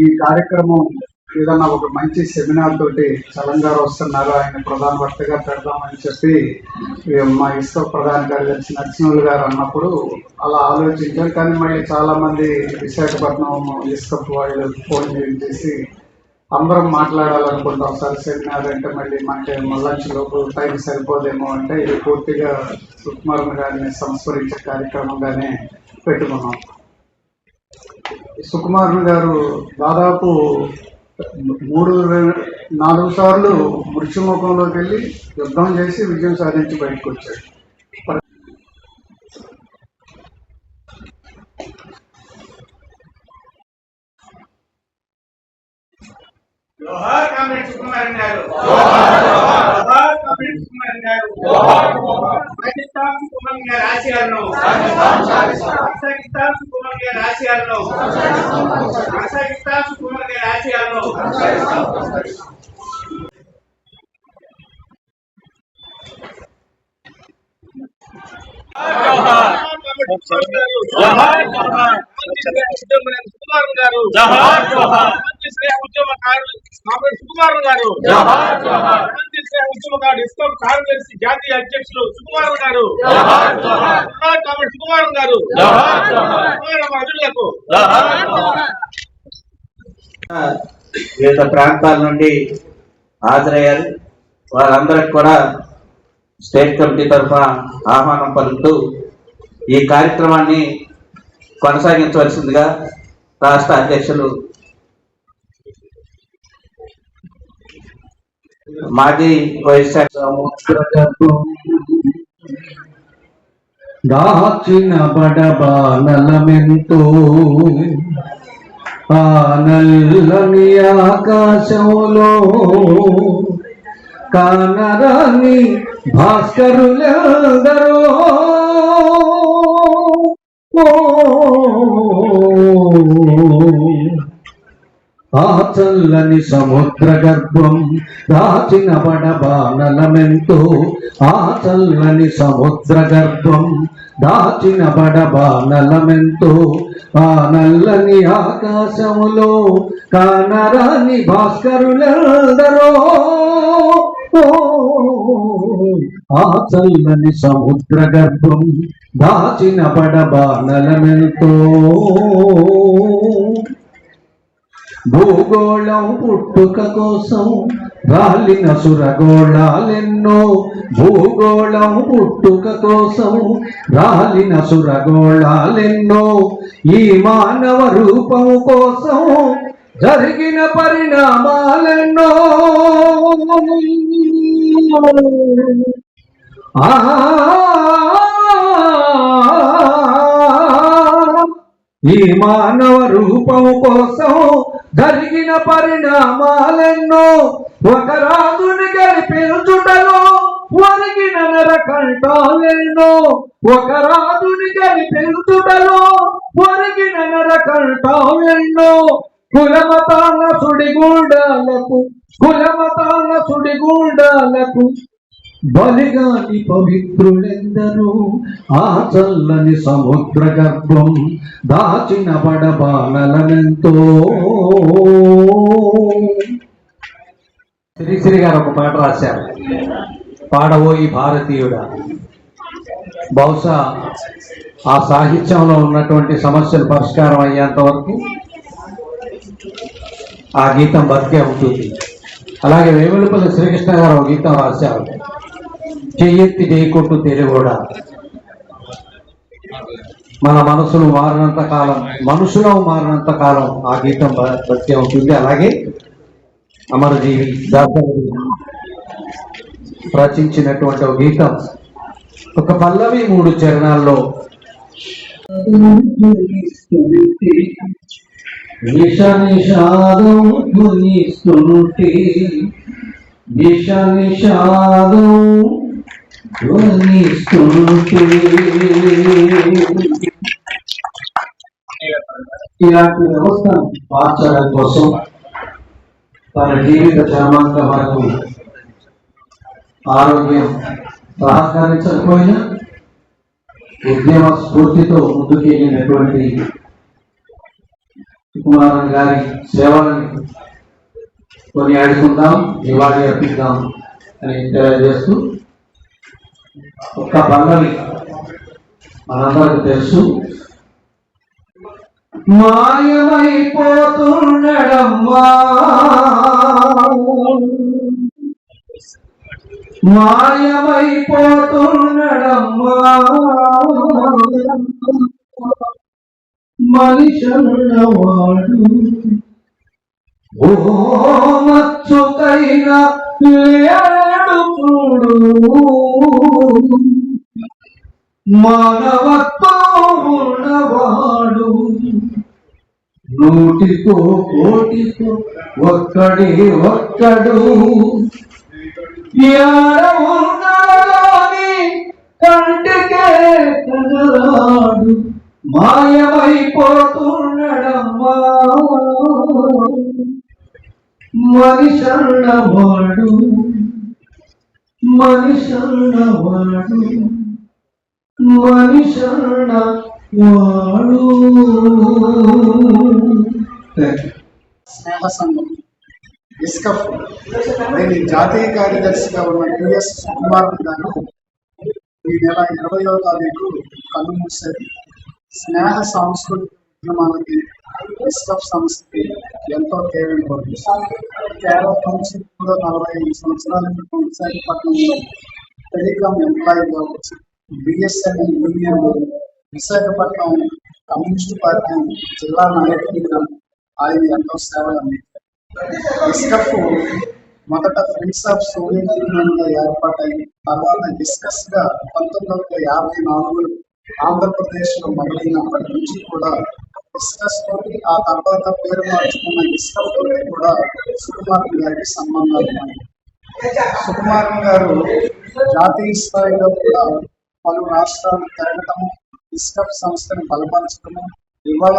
ఈ కార్యక్రమం ఏదన్నా ఒక మంచి సెమినార్ తోటి చలంగారు వస్తున్నారు, ఆయన ప్రధాన వక్తగా పెడదామని చెప్పి మా ఇసుక ప్రధాన కార్యదర్శి నరసింహులు గారు అన్నప్పుడు అలా ఆలోచించారు. కానీ మళ్ళీ చాలా మంది విశాఖపట్నం ఇసుక వాళ్ళు ఫోన్ చేసి అందరం మాట్లాడాలనుకుంటాం సార్, సెమినార్ అంటే మళ్ళీ మనకి లంచ్ లోపు టైం సరిపోదేమో అంటే ఇది పూర్తిగా సుకుమార్ గారిని సంస్మరించే కార్యక్రమంగానే పెట్టుకున్నాం. సుకుమార్ గారు దాదాపు 3-4 సార్లు మృత్యుముఖంలోకి వెళ్ళి యుద్ధం చేసి విజయం సాధించి బయటకు వచ్చాడు. జోహార్ కామ్రేడ్ సుకుమార్ గారు, జోహార్ కామ్రేడ్ సుకుమార్ గారు, పాకిస్తాన్ సుకుమార్ గారి ఆశయాలను పాకిస్తాన్ సుకుమార్ గారి ఆశయాలను పాకిస్తాన్ సుకుమార్ గారి ఆశయాలను జోహార్ జోహార్ సుకుమార్ గారు, జోహార్ జోహార్ ఉద్యమకారులు కామ్రేడ్ సుకుమార్ గారు, జోహార్ జోహార్ ఉద్యమకారులు ఇస్కాన్ కార్యదర్శి జాతీయ అధ్యక్షులు సుకుమార్ గారు, జోహార్ జోహార్ కామ్రేడ్ సుకుమార్ గారు, జోహార్ జోహార్ అభిలకు, జోహార్ జోహార్. వివిధ ప్రాంతాల నుండి హాజరయ్యారు. వారందరికి కూడా స్టేట్ కమిటీ తరఫున ఆహ్వానం పలుకుతూ ఈ కార్యక్రమాన్ని కొనసాగించవలసిందిగా రాష్ట్ర అధ్యక్షులు మాజీ వైశాఖ దాచిన బడబానలమెంతో ఆ నల్లని ఆకాశంలో కానరాని భాస్కరులందరూ ఆ చల్లని సముద్ర గర్భం దాచిన బడబానలమెంతో ఆ చల్లని సముద్ర గర్భం దాచిన బడబానలమెంతో ఆ నల్లని ఆకాశములో కానరాని భాస్కరులందరూ ఆ చల్లని సముద్ర గర్భం దాచిన బడబానలమెంతో భూగోళం పుట్టుక కోసం రాలిన సురగోళాలెన్నో భూగోళం పుట్టుక కోసం రాలిన సురగోళాలెన్నో ఈ మానవ రూపం కోసం జరిగిన పరిణామాలెన్నో ఈ మానవ రూపం కోసం జరిగిన పరిణామాలెన్నో ఒక రాజుని గెలిపించుటలో ఒరిగిన నరకంఠాలెన్నో ఒక రాజుని గెలిపించుటలో ఒరిగిన నరకంఠాలెన్నో కులమతాల సుడిగుండాలకు బలిగాని పవిత్రులెందరూ ఆ చల్లని సముద్ర గర్భం దాచిన బడబానలమెంతో. శ్రీశ్రీ గారు ఒక పాట రాశారు, పాడబోయి భారతీయుడా. బహుశా ఆ సాహిత్యంలో ఉన్నటువంటి సమస్యలు పరిష్కారం అయ్యేంత వరకు ఆ గీతం బతికే ఉంటుంది. అలాగే వేములపల్లి శ్రీకృష్ణ గారు ఒక గీతం రాశారు, చెయ్యెత్తి చేయకొట్టు తెలుగుడా. మన మనసులు మారినంత కాలం, మనుషులు మారినంత కాలం ఆ గీతం బతికే ఉంటుంది. అలాగే అమరజీవి దాసరి రచించినటువంటి ఒక గీతం, ఒక పల్లవి 3 చరణాల్లో నిషాదం ధ్వనిస్తుంటే నిషాదం ధ్వనిస్తుంటే. ఇలాంటి వ్యవస్థను మార్చడం కోసం తన జీవిత చర్మాంక వరకు ఆరోగ్యం సహకరించకపోయినా ఉద్యమ స్ఫూర్తితో ముందుకెళ్ళినటువంటి సుకుమారన్ గారి సేవలను కొనియాడుకుందాం, నివాళి అర్పిద్దాం అని తెలియజేస్తూ ఒక్క పల్లవి మనందరికి తెలుసు. మాయమైపోతున్నడమ్మా మాయమైపోతున్నడమ్మా మనిషన్నవాడు ఓ మచ్చుకైనా లేడు చూడు మానవత్వం ఉన్నవాడు నూటికో కోటికో ఒక్కడు యాడ ఉన్నాడని కంటికే కనరాడు మాయమైపోతున్నడమ్మా మనిషన్నవాడు మనిషన్నవాడు మనిషన్నవాడు. స్నేహ సంఘం ఇస్కఫ్ దీని జాతీయ కార్యదర్శిగా ఉన్న యుఎస్ సుకుమారన్ గారు ఈ నెల 20వ తారీఖు కన్నుమూశారు. స్నేహ సాంస్కృతిక ఉద్యమాలకి ఇస్కఫ్ సంస్థకి ఎంతో కేవలం కేవలం 45 సంవత్సరాల క్రితం విశాఖపట్నంలో టెలికాం ఎంప్లాయీగా వచ్చి BSNL union Visakhapatnam communist party జిల్లా నాయకుడిగా ఆయన ఎంతో సేవలు అందించారు. ఇస్కఫ్ మొదట ఫ్రెండ్స్ ఆఫ్ సోవియట్ యూనియన్ గా ఏర్పాటై తర్వాత డిస్కస్ గా 1954 ఆంధ్రప్రదేశ్ లో మొదలైనప్పటి నుంచి కూడా డిస్కస్ తోటి ఆ తర్వాత పేరు మార్చుకున్న ఇస్కఫ్ తోటి కూడా సుకుమారన్ గారికి సంబంధాలు ఉన్నాయి. సుకుమారన్ గారు జాతీయ స్థాయిలో కూడా పలు రాష్ట్రాలు తిరగటం, ఇస్కఫ్ సంస్థను బలపరచడము, ఇవాళ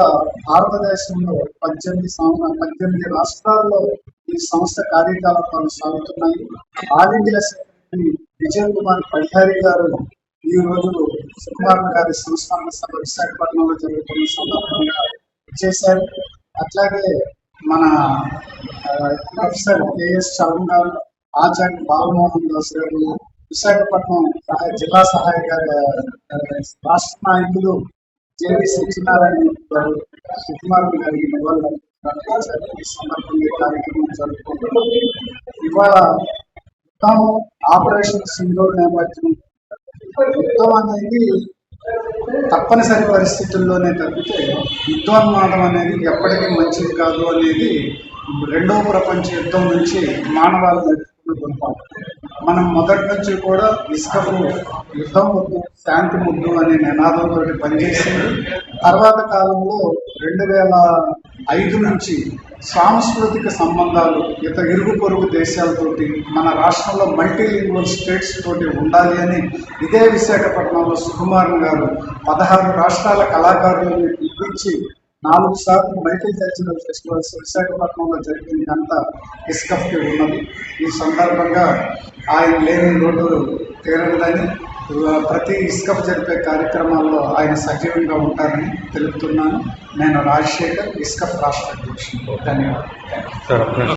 భారతదేశంలో 18 రాష్ట్రాల్లో ఈ సంస్థ కార్యకలాపాలు సాగుతున్నాయి. All India secretary Vijay Kumar Padihari గారు ఈ రోజు సుకుమారన్ గారి సంస్థాన సభ విశాఖపట్నంలో జరుగుతున్న సందర్భంగా చేశారు. అట్లాగే మన ప్రొఫెసర్ కెఎస్ చరణ్ గారు, ఆచార్య బాలమోహన్ దాస్ గారు, విశాఖపట్నం జిల్లా సహాయక రాష్ట్ర నాయకులు జేవి సత్యనారాయణ గారు సుకుమారన్ గారికి నివాళులు ఈ సందర్భంగా కార్యక్రమం జరుపుకుంటున్నాం. ఇవాళ యుద్ధం ఆపరేషన్ సింధూర్ నేపథ్యం, యుద్ధం అనేది తప్పనిసరి పరిస్థితుల్లోనే తప్పితే యుద్ధోన్మాదం అనేది ఎప్పటికీ మంచిది కాదు అనేది రెండవ ప్రపంచ యుద్ధం నుంచి మానవాళి నేర్చుకున్న గుణపాఠం. మనం మొదటి నుంచి కూడా ఇస్కఫ్ యుద్ధం వద్దు శాంతి ముద్దు అనే నినాదంతో పనిచేసింది. తర్వాత కాలంలో 2005 నుంచి సాంస్కృతిక సంబంధాలు ఇరుగు పొరుగు దేశాలతోటి మన రాష్ట్రంలో మల్టీలింగ్వల్ స్టేట్స్ తోటి ఉండాలి అని ఇదే విశాఖపట్నంలో సుకుమారన్ గారు 16 రాష్ట్రాల కళాకారులను పిలిపించి 4 సార్లు మల్టీకల్చరల్ ఫెస్టివల్స్ విశాఖపట్నంలో జరిగింది అంతా ఇస్కఫ్కి ఉన్నది. ఈ సందర్భంగా ఆయన లేని లోటు తీరదని ప్రతి ఇస్కఫ్ జరిపే కార్యక్రమాల్లో ఆయన సజీవంగా ఉంటారని తెలుపుతున్నాను. నేను రాజశేఖర్, ఇస్కఫ్ రాష్ట్ర అధ్యక్షుడు. ధన్యవాదాలు.